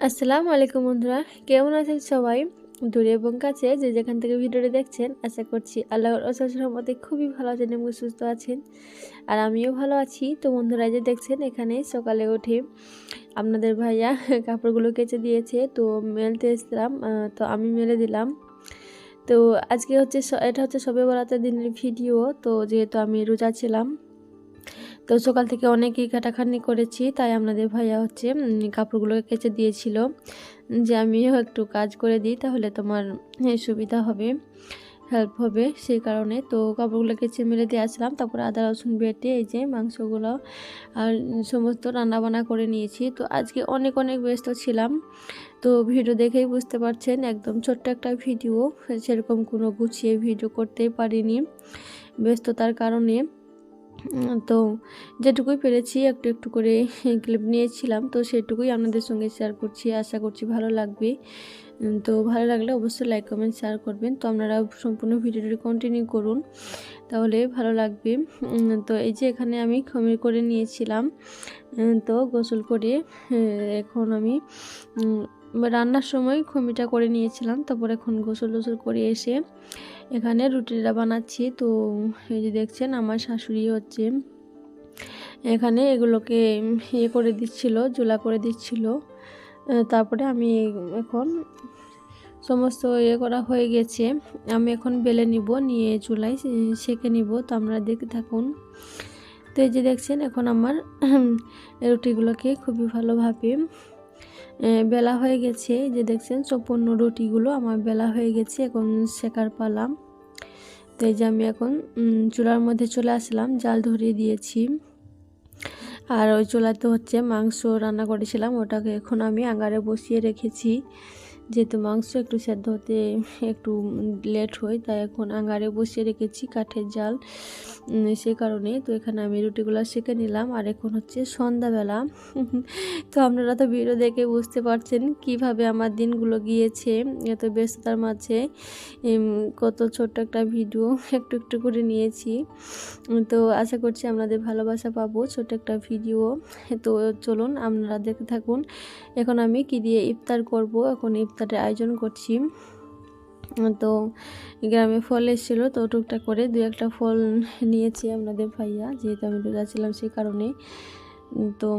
আসসালামু আলাইকুম বন্ধুরা, কেমন আছেন সবাই? দূরে এবং কাছে যে যেখান থেকে ভিডিওটি দেখছেন, আশা করছি আল্লাহর অশেষ রহমতে খুবই ভালো আছেন এবং সুস্থ আছেন। আর আমিও ভালো আছি। তো বন্ধুরা, যে দেখছেন এখানে সকালে উঠে আপনাদের ভাইয়া কাপড়গুলো কেচে দিয়েছে, তো মেলতে এসেছিলাম, তো আমি মেলে দিলাম। তো আজকে হচ্ছে এটা হচ্ছে শবে বরাতের দিনের ভিডিও। তো যেহেতু আমি রোজা ছিলাম, তো সকাল থেকে অনেকই কাটাখাটনি করেছি, তাই আপনাদের ভাইয়া হচ্ছে কাপড়গুলোকে কেচে দিয়েছিল যে আমিও একটু কাজ করে দিই, তাহলে তোমার সুবিধা হবে, হেল্প হবে, সেই কারণে। তো কাপড়গুলো কেচে মেলে দিয়ে আসলাম। তারপরে আদা রসুন বেটে এই যে মাংসগুলো আর সমস্ত রান্নাবান্না করে নিয়েছি। তো আজকে অনেক অনেক ব্যস্ত ছিলাম। তো ভিডিও দেখেই বুঝতে পারছেন, একদম ছোট্ট একটা ভিডিও, সেরকম কোনো গুছিয়ে ভিডিও করতেই পারিনি ব্যস্ততার কারণে। তো যেটুকুই পেরেছি একটু একটু করে ক্লিপ নিয়েছিলাম, তো সেটুকুই আপনাদের সঙ্গে শেয়ার করছি। আশা করছি ভালো লাগবে। তো ভালো লাগলে অবশ্যই লাইক কমেন্ট শেয়ার করবেন। তো আপনারা সম্পূর্ণ ভিডিওটি কন্টিনিউ করুন, তাহলে ভালো লাগবে। তো এই যে এখানে আমি খমির করে নিয়েছিলাম, তো গোসল করে এখন আমি রান্নার সময় খমিটা করে নিয়েছিলাম। তারপর এখন গোসল টোসল করে এসে এখানে রুটিটা বানাচ্ছি। তো এই যে দেখছেন আমার শাশুড়ি হচ্ছে এখানে এগুলোকে ইয়ে করে দিচ্ছিল, জোলা করে দিচ্ছিল। তারপরে আমি এখন সমস্ত ইয়ে করা হয়ে গেছে, আমি এখন বেলে নিব, নিয়ে চুলায় সেঁকে নিব। তো আপনারা দেখতে থাকুন। তো এই যে দেখছেন এখন আমার রুটিগুলোকে খুবই ভালোভাবে বেলা হয়ে গেছে। যে দেখছেন সম্পূর্ণ রুটিগুলো আমার বেলা হয়ে গেছে, এখন সেকার পালাম। তো এই যে আমি এখন চুলার মধ্যে চলে আসলাম, জাল ধরিয়ে দিয়েছি। আর ওই চুলাতে হচ্ছে মাংস রান্না করেছিলাম, ওটাকে এখন আমি আঙারে বসিয়ে রেখেছি। যেহেতু মাংস একটু সেদ্ধ হতে একটু লেট হয়, তাই এখন আঙারে বসিয়ে রেখেছি, কাঠের জাল, সে কারণে। তো এখানে আমি রুটিগুলো সেঁকে নিলাম। আর এখন হচ্ছে সন্ধ্যাবেলা। তো আপনারা তো ভিডিও দেখে বুঝতে পারছেন কিভাবে আমার দিনগুলো গিয়েছে এত ব্যস্ততার মাঝে। কত ছোট্ট একটা ভিডিও একটু একটু করে নিয়েছি। তো আশা করছি আপনাদের ভালোবাসা পাবো ছোট একটা ভিডিও। তো চলুন আপনারা দেখতে থাকুন। এখন আমি কি দিয়ে ইফতার করব, এখন ইফতারের আয়োজন করছি। তো গ্রামে ফল এসেছিলো, তো টুকটাক করে দু একটা ফল নিয়েছি আপনাদের ভাইয়া, যেহেতু আমি রোজা ছিলাম সেই কারণে। তো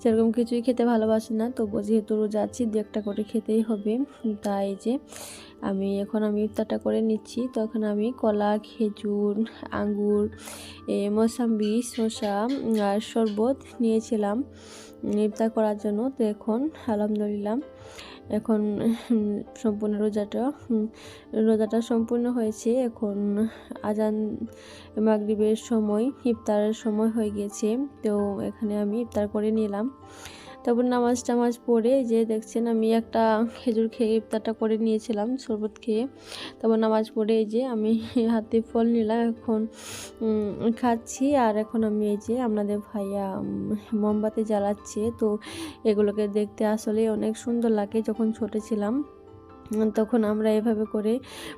সেরকম কিছুই খেতে ভালোবাসি না, তো যেহেতু রোজা আছি দু একটা করে খেতেই হবে। তাই যে আমি ইফতারটা করে নিচ্ছি। তখন আমি কলা, খেজুর, আঙ্গুর, মৌসাম্বি, শসা আর শরবত নিয়েছিলাম ইফতার করার জন্য। তো এখন আলহামদুলিল্লাহ এখন সম্পূর্ণ রোজাটা সম্পূর্ণ হয়েছে। এখন আজান মাগরিবের সময়, ইফতারের সময় হয়ে গেছে। তো এখানে আমি ইফতার করে নিলাম। তারপর নামাজ টামাজ পড়ে যে দেখছেন আমি একটা খেজুর খেয়ে ইফতারটা করে নিয়েছিলাম, শরবত খেয়ে। তারপর নামাজ পড়ে এই যে আমি হাতে ফল নিলাম, এখন খাচ্ছি। আর এখন আমি এই যে আপনাদের ভাইয়া মোমবাতি জ্বালাচ্ছে। তো এগুলোকে দেখতে আসলে অনেক সুন্দর লাগে। যখন ছোট ছিলাম তখন আমরা এভাবে করে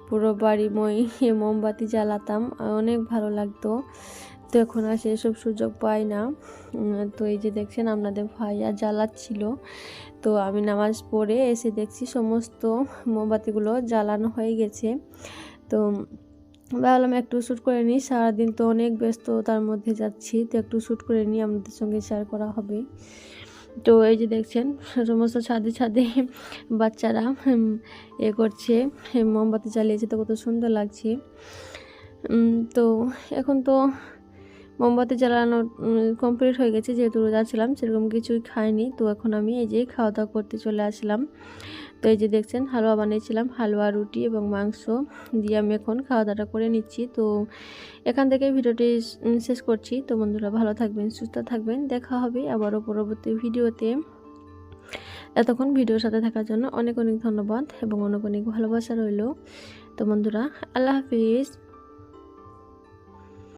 পুরো বাড়িময় মোমবাতি জ্বালাতাম, অনেক ভালো লাগতো। তো এখন আর সেসব সুযোগ পাই না। তো এই যে দেখছেন আপনাদের ভাইয়া জ্বালাচ্ছিল। তো আমি নামাজ পড়ে এসে দেখছি সমস্ত মোমবাতিগুলো জ্বালানো হয়ে গেছে। তো ভাবলাম একটু শ্যুট করে নিই, সারাদিন তো অনেক ব্যস্ততার মধ্যে যাচ্ছি, তো একটু শ্যুট করে নিই, আপনাদের সঙ্গে শেয়ার করা হবে। তো এই যে দেখছেন সমস্ত ছাদে ছাদে বাচ্চারা করছে, মোমবাতি জ্বালিয়েছে, তো কত সুন্দর লাগছে। তো এখন তো মোমবাতি জ্বালানো কমপ্লিট হয়ে গেছে, যেহেতু রোজা ছিলাম সেরকম কিছুই খাইনি। তো এখন আমি এই যে খাওয়া দাওয়া করতে চলে আসলাম। তো এই যে দেখছেন হালুয়া বানিয়েছিলাম, হালুয়া, রুটি এবং মাংস দিয়ে আমি এখন খাওয়া দাওয়াটা করে নিচ্ছি। তো এখান থেকে ভিডিওটি শেষ করছি। তো বন্ধুরা ভালো থাকবেন, সুস্থ থাকবেন, দেখা হবে আবারও পরবর্তী ভিডিওতে। এতক্ষণ ভিডিওর সাথে থাকার জন্য অনেক অনেক ধন্যবাদ এবং অনেক অনেক ভালোবাসা রইল। তো বন্ধুরা, আল্লাহ হাফিজ।